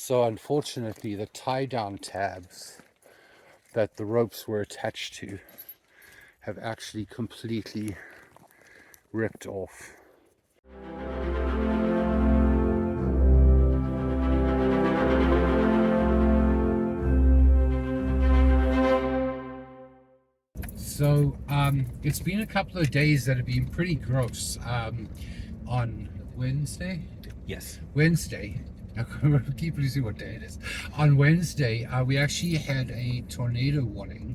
So unfortunately, the tie-down tabs that the ropes were attached to have actually completely ripped off. So it's been a couple of days that have been pretty gross. On Wednesday? Yes. Wednesday. I keep losing what day it is. On Wednesday, we actually had a tornado warning.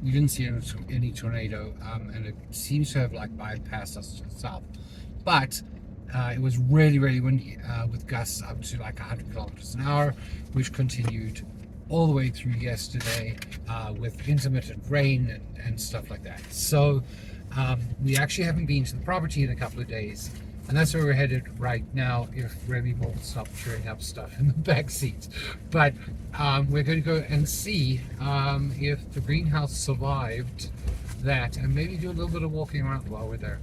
We didn't see any tornado, and it seems to have like bypassed us to the south. But it was really, really windy with gusts up to like 100 kilometers an hour, which continued all the way through yesterday with intermittent rain and stuff like that. So we actually haven't been to the property in a couple of days, and that's where we're headed right now if Remy won't stop chewing up stuff in the back seat. But we're going to go and see if the greenhouse survived that, and maybe do a little bit of walking around while we're there.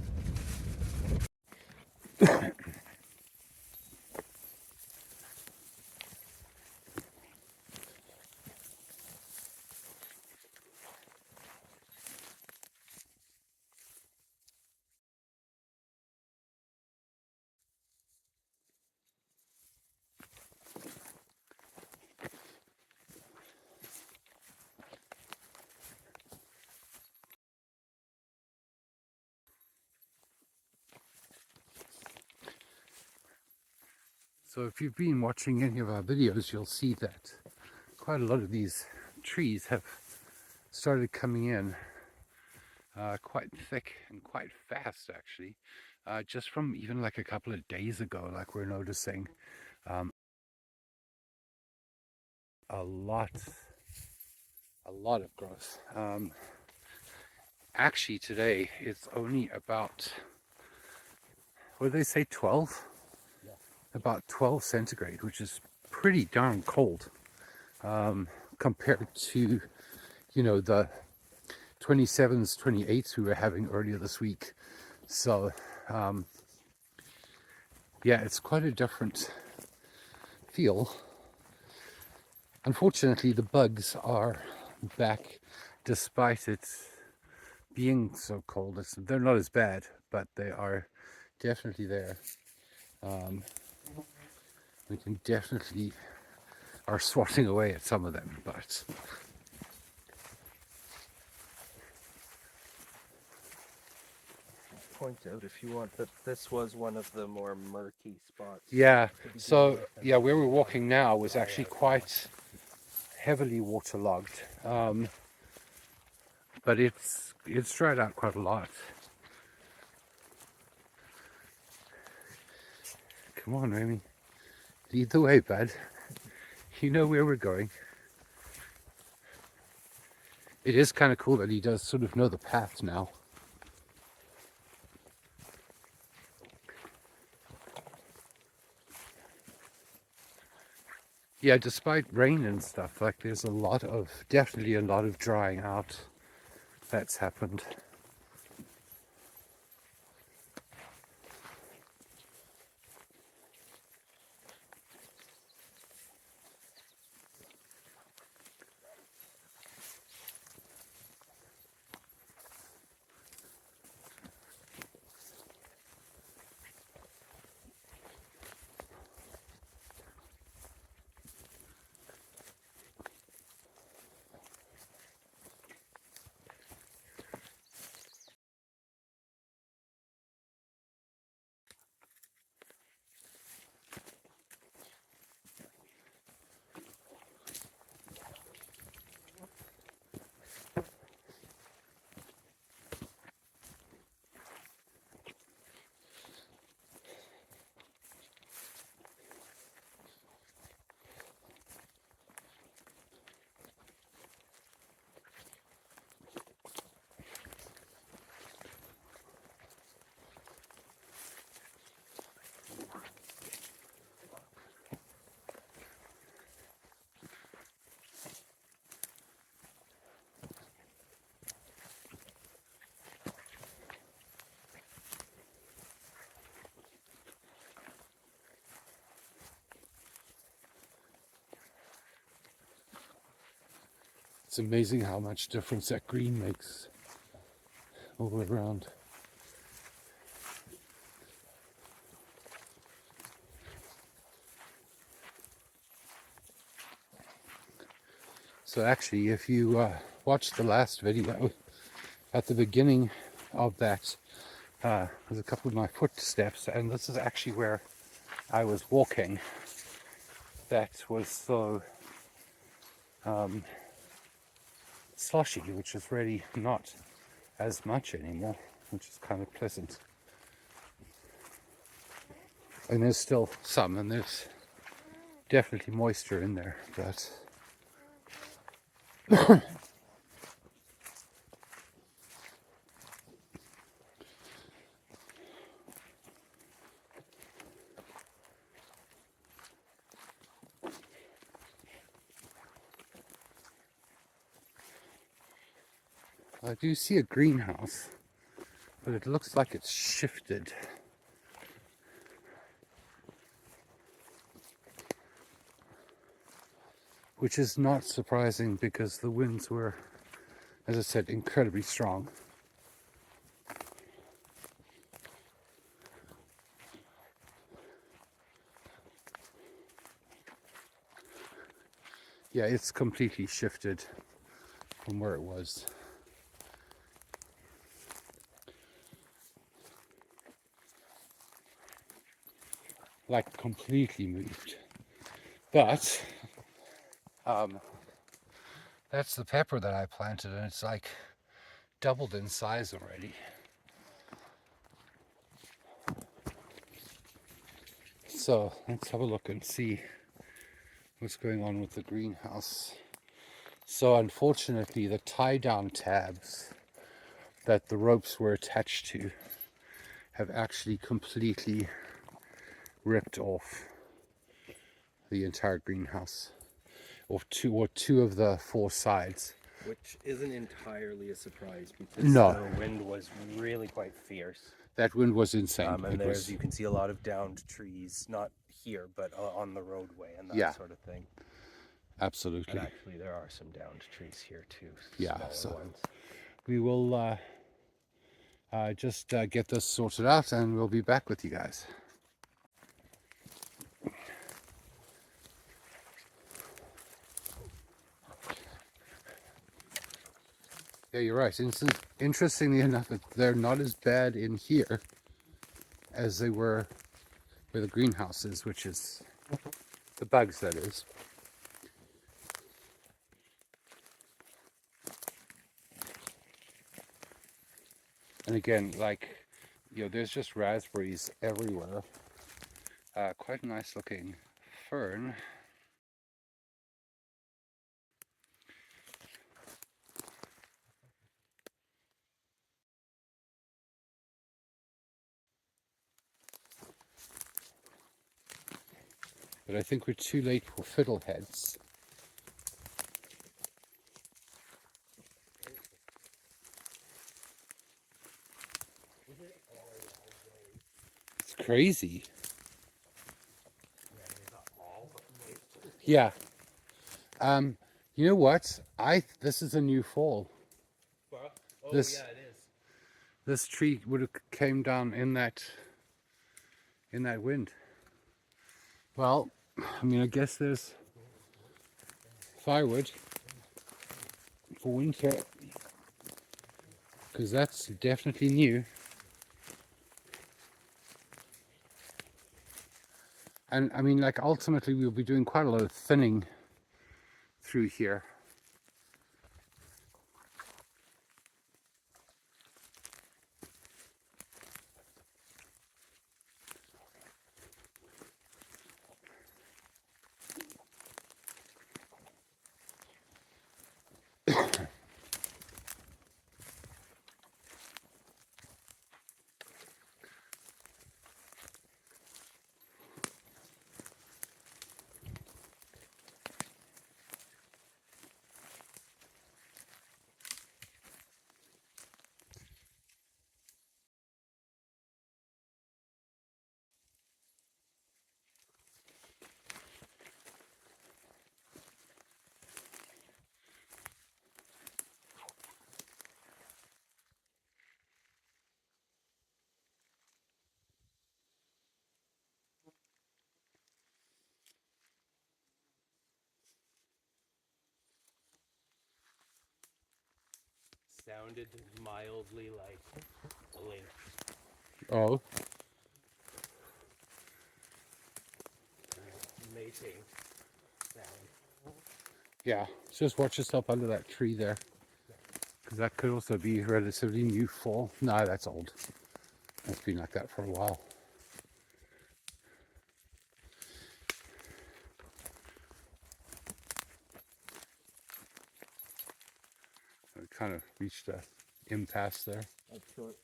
So if you've been watching any of our videos, you'll see that quite a lot of these trees have started coming in quite thick and quite fast, actually, just from even like a couple of days ago. Like, we're noticing a lot of growth. Actually today it's only about, what do they say, 12? Yeah. About 12 centigrade, which is pretty darn cold compared to, you know, the 27s, 28s we were having earlier this week. So yeah, it's quite a different feel. Unfortunately, the bugs are back despite it being so cold. They're not as bad, but they are definitely there. We can definitely are swatting away at some of them, but Point out if you want that this was one of the more murky spots. yeah. So yeah, where we're walking now was actually quite heavily waterlogged, but it's dried out quite a lot. Come on, Remy, lead the way, bud. You know where we're going. It is kind of cool that he does sort of know the path now. Yeah, despite rain and stuff, like there's definitely a lot of drying out that's happened. It's amazing how much difference that green makes all the way around. So actually, if you watched the last video, at the beginning of that, there's a couple of my footsteps, and this is actually where I was walking. That was so sloshy, which is really not as much anymore, which is kind of pleasant. And there's still some, and there's definitely moisture in there, but I do see a greenhouse, but it looks like it's shifted. Which is not surprising because the winds were, as I said, incredibly strong. Yeah, it's completely shifted from where it was. Like completely moved. But that's the pepper that I planted, and it's like doubled in size already. So let's have a look and see what's going on with the greenhouse. So unfortunately, the tie-down tabs that the ropes were attached to have actually completely ripped off the entire greenhouse, or two of the four sides. Which isn't entirely a surprise because No. the wind was really quite fierce. That wind was insane. And there's, you can see a lot of downed trees, not here, but on the roadway and that sort of thing. Absolutely. And actually, there are some downed trees here too. Yeah, smaller so ones. we will just get this sorted out, and we'll be back with you guys. Yeah, you're right. Interestingly enough, they're not as bad in here as they were where the greenhouse is, which is the bugs, that is. And again, like, you know, there's just raspberries everywhere. Quite a nice looking fern. But I think we're too late for fiddleheads. It's crazy. Yeah. You know what? This is a new fall. Oh, This- yeah, it is. This tree would have came down in that wind. Well, I mean, I guess there's firewood for winter, because that's definitely new. And I mean, like, ultimately we'll be doing quite a lot of thinning through here. sounded mildly like a lynx. Oh. Mating sound. Yeah, just watch yourself under that tree there. Because that could also be relatively new fall. No, that's old. It's been like that for a while. We kind of reached a impasse there. That's short.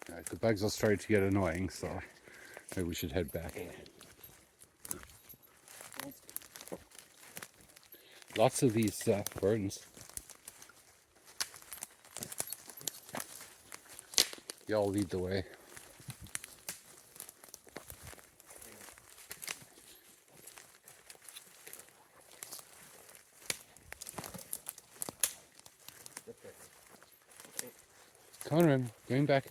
Alright, the bugs are starting to get annoying, so maybe we should head back. Lots of these ferns. Y'all lead the way. Come on, Rem, going back.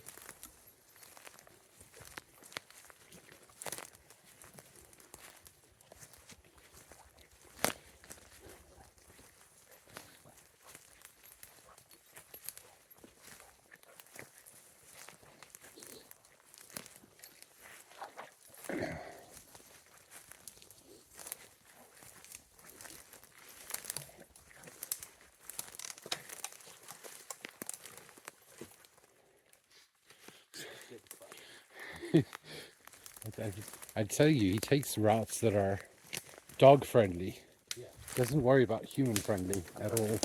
I'd tell you, he takes routes that are dog friendly. Yeah. Doesn't worry about human friendly at all.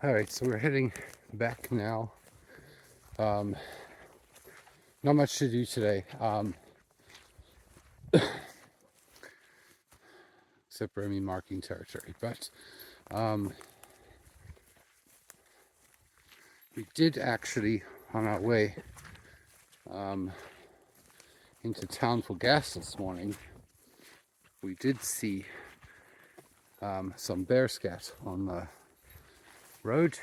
Alright, so we're heading back now. Not much to do today. Except Remy marking territory. But we did actually, on our way into town for gas this morning, we did see some bear scat on the road.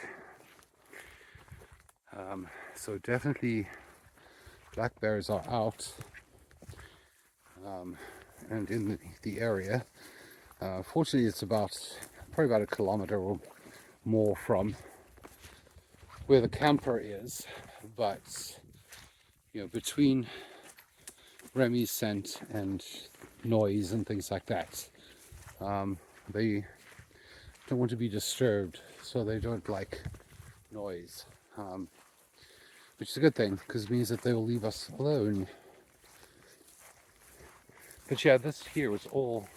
So definitely black bears are out and in the area. Fortunately, it's probably about a kilometer or more from where the camper is, but you know, between Remy's scent and noise and things like that, they don't want to be disturbed, so they don't like noise, which is a good thing because it means that they will leave us alone. But yeah, this here was all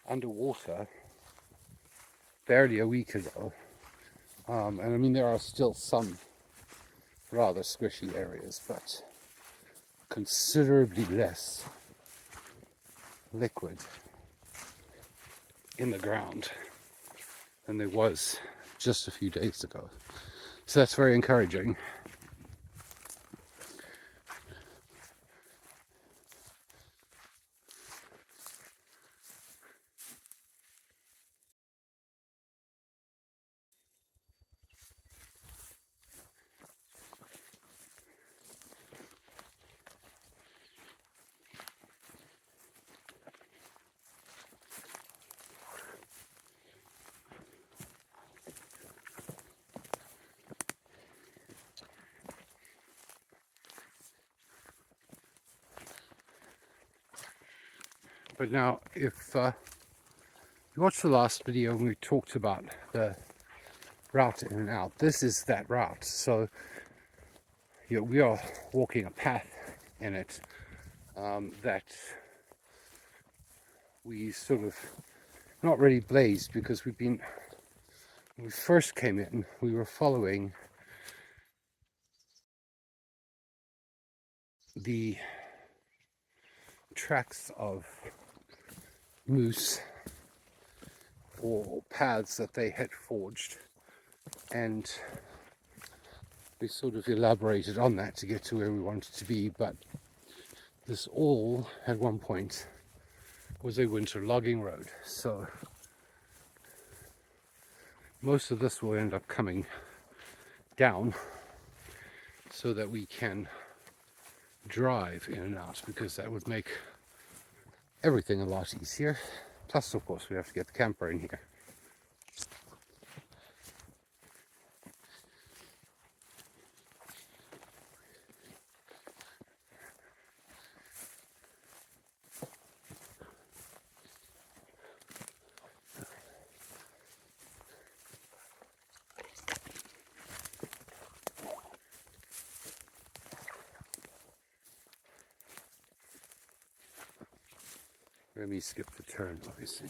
underwater barely a week ago, and I mean there are still some rather squishy areas, but considerably less liquid in the ground than there was just a few days ago. So that's very encouraging. But now, if you watched the last video when we talked about the route in and out, this is that route. So we are walking a path in it that we sort of not really blazed, because when we first came in, we were following the tracks of moose or paths that they had forged, and we sort of elaborated on that to get to where we wanted to be. But this all at one point was a winter logging road, so most of this will end up coming down so that we can drive in and out, because that would make everything a lot easier. Plus, of course, we have to get the camper in here. Let me skip the turn, obviously.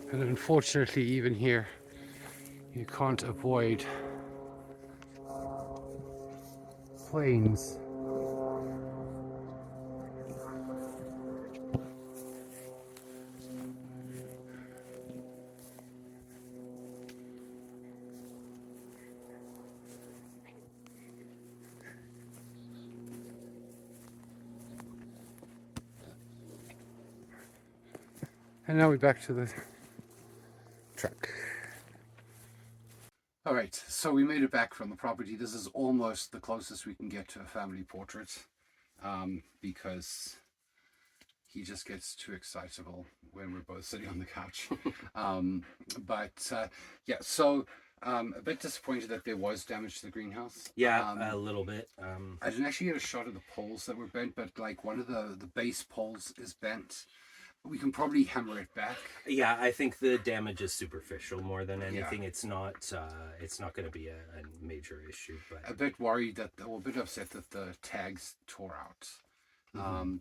And unfortunately, even here, you can't avoid planes. And now we're back to the truck. All right, so we made it back from the property. This is almost the closest we can get to a family portrait, because he just gets too excitable when we're both sitting on the couch. Yeah, so a bit disappointed that there was damage to the greenhouse. Yeah, a little bit. I didn't actually get a shot of the poles that were bent, but like one of the base poles is bent. We can probably hammer it back. Yeah, I think the damage is superficial more than anything. Yeah. It's not going to be a major issue. But a bit worried a bit upset that the tags tore out.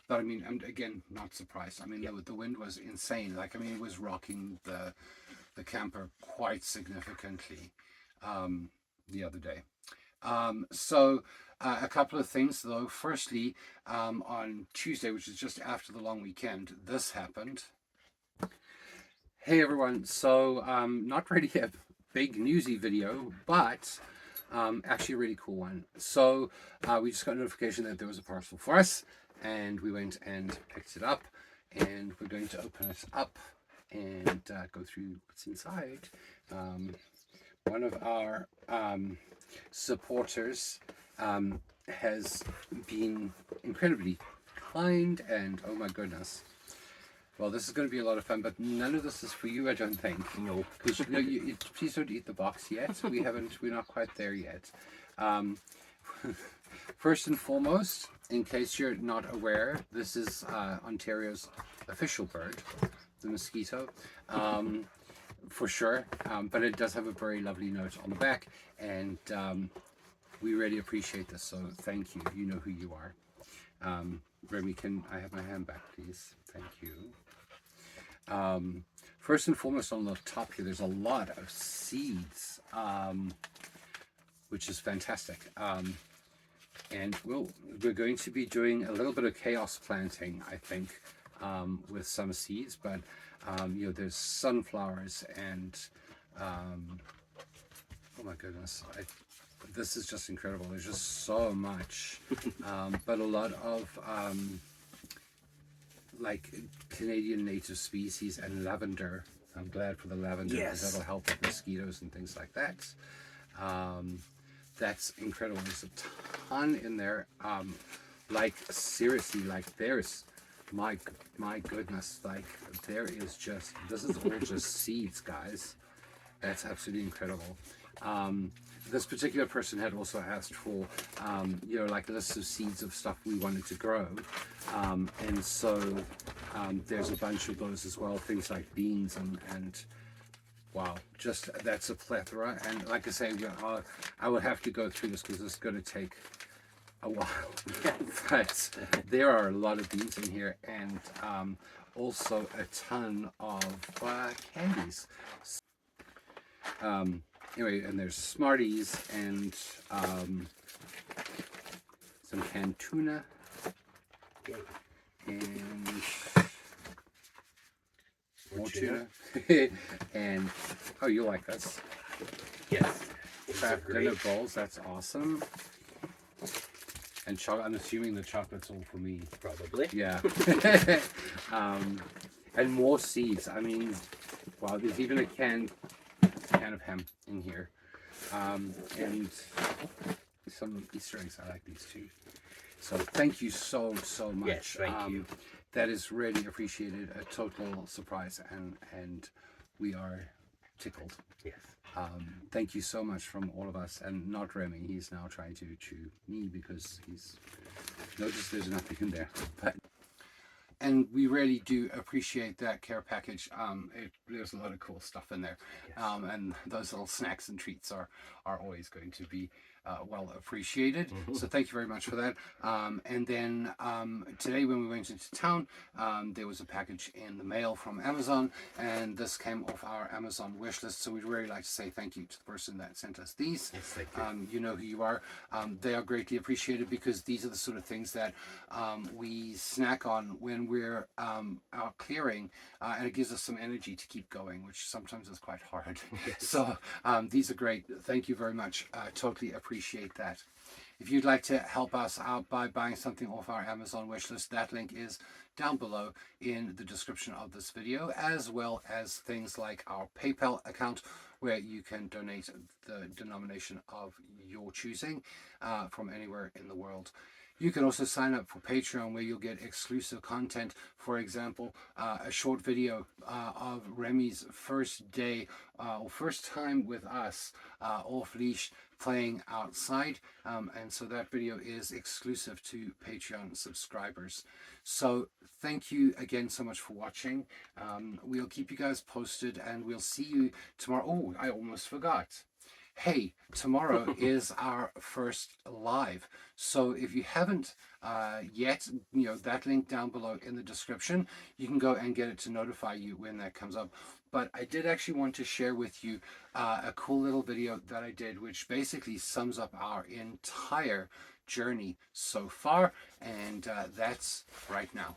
But I mean, I'm again not surprised. I mean, the wind was insane. Like, I mean, it was rocking the camper quite significantly the other day. A couple of things though. Firstly, on Tuesday, which is just after the long weekend, this happened. Hey everyone, so not really a big newsy video, but actually a really cool one. So we just got a notification that there was a parcel for us, and we went and picked it up, and we're going to open it up and go through what's inside. One of our supporters has been incredibly kind, and oh my goodness, well, this is going to be a lot of fun, but none of this is for you, I don't think. No, because please don't eat the box yet. We're not quite there yet. First and foremost, in case you're not aware, this is Ontario's official bird, the mosquito. For sure, but it does have a very lovely note on the back, and we really appreciate this, so thank you. You know who you are. Remy, can I have my hand back, please? Thank you. First and foremost, on the top here, there's a lot of seeds, which is fantastic. And we're going to be doing a little bit of chaos planting, I think, with some seeds. But you know, there's sunflowers and oh my goodness, this is just incredible. There's just so much, but a lot of like Canadian native species and lavender. I'm glad for the lavender because that'll help with mosquitoes and things like that. That's incredible. There's a ton in there. Like seriously, like there's my goodness, like there is just, this is all just seeds, guys. That's absolutely incredible. This particular person had also asked for, you know, like lists of seeds of stuff we wanted to grow. And so there's a bunch of those as well, things like beans and wow, just that's a plethora. And like I say, I would have to go through this because it's going to take a while. But there are a lot of beans in here, and also a ton of candies. Anyway, and there's Smarties and some canned tuna and more tuna. And oh, you like this? Yes. Craft dinner bowls. That's awesome. And chocolate. I'm assuming the chocolate's all for me. Probably. Yeah. And more seeds. I mean, wow. There's even a can of ham in here, and some Easter eggs. I like these too. So thank you so much. Yes, thank you. That is really appreciated. A total surprise, and we are tickled. Yes. Thank you so much from all of us, and not Remy. He's now trying to chew me because he's noticed there's nothing in there. And we really do appreciate that care package. There's a lot of cool stuff in there. Yes. And those little snacks and treats are always going to be well appreciated. So thank you very much for that. And then today when we went into town, there was a package in the mail from Amazon, and this came off our Amazon wish list. So we'd really like to say thank you to the person that sent us these. Yes, thank you. You know who you are. They are greatly appreciated because these are the sort of things that we snack on when we're out clearing, and it gives us some energy to keep going, which sometimes is quite hard. Yes. So these are great. Thank you very much. Totally appreciate that. If you'd like to help us out by buying something off our Amazon wishlist, that link is down below in the description of this video, as well as things like our PayPal account, where you can donate the denomination of your choosing from anywhere in the world. You can also sign up for Patreon, where you'll get exclusive content. For example, a short video of Remy's first day or first time with us off leash playing outside. And so that video is exclusive to Patreon subscribers. So thank you again so much for watching. We'll keep you guys posted, and we'll see you tomorrow. Oh, I almost forgot. Hey, tomorrow is our first live. So if you haven't yet, you know, that link down below in the description, you can go and get it to notify you when that comes up. But I did actually want to share with you a cool little video that I did, which basically sums up our entire journey so far. And that's right now.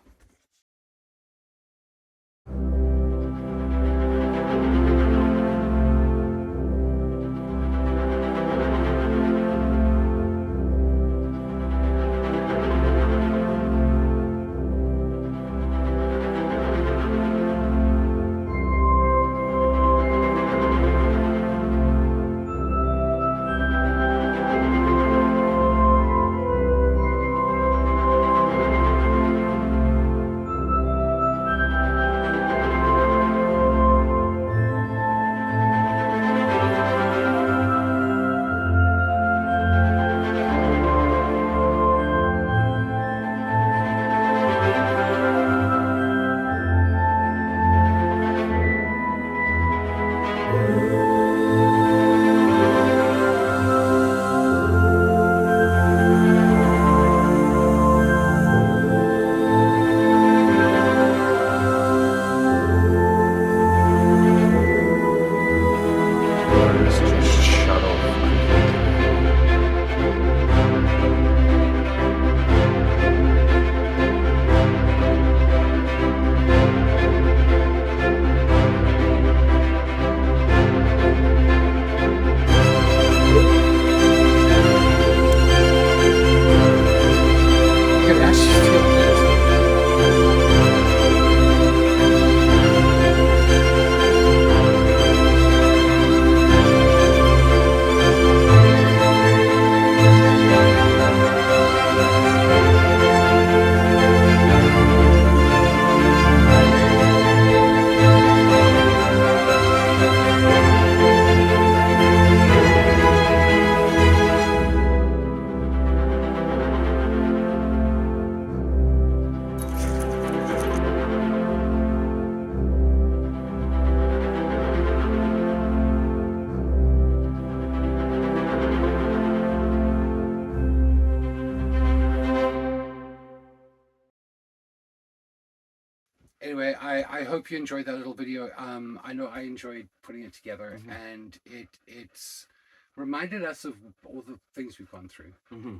anyway, I hope you enjoyed that little video. I know I enjoyed putting it together, Mm-hmm. and it's reminded us of all the things we've gone through. Mm-hmm.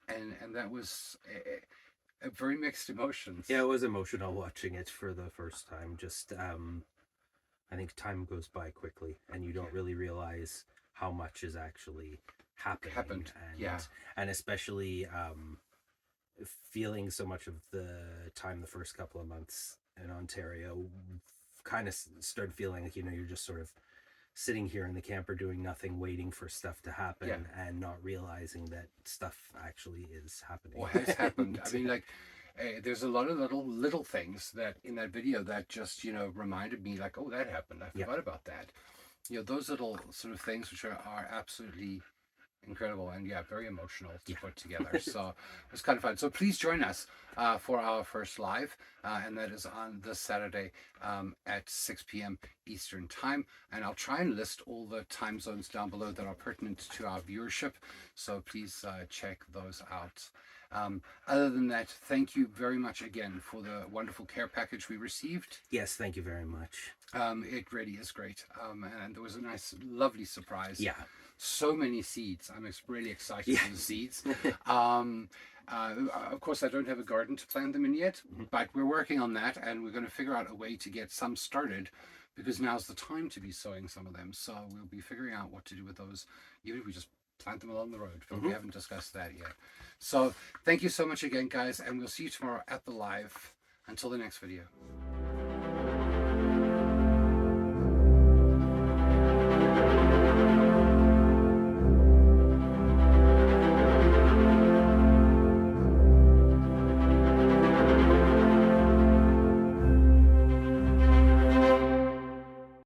And that was a very mixed emotions. Yeah, it was emotional watching it for the first time. Just I think time goes by quickly, and you don't really realize how much is actually happened. And, yeah. and especially feeling so much of the time the first couple of months in Ontario, kind of started feeling like, you know, you're just sort of sitting here in the camper doing nothing, waiting for stuff to happen, and not realizing that stuff actually is happening Or has happened. I mean, like, there's a lot of little things that in that video that just, you know, reminded me, like, oh, that happened, I forgot about that. You know, those little sort of things which are absolutely incredible and very emotional to put together. So it was kind of fun. So please join us for our first live, and that is on this Saturday at 6 p.m. Eastern time. And I'll try and list all the time zones down below that are pertinent to our viewership, so please check those out. Other than that, thank you very much again for the wonderful care package we received. Yes, thank you very much. It really is great, and there was a nice, lovely surprise. Yeah. So many seeds. I'm really excited for the seeds. Of course, I don't have a garden to plant them in yet, but we're working on that, and we're going to figure out a way to get some started, because now's the time to be sowing some of them. So we'll be figuring out what to do with those, even if we just plant them along the road, but we haven't discussed that yet. So thank you so much again, guys, and we'll see you tomorrow at the live. Until the next video.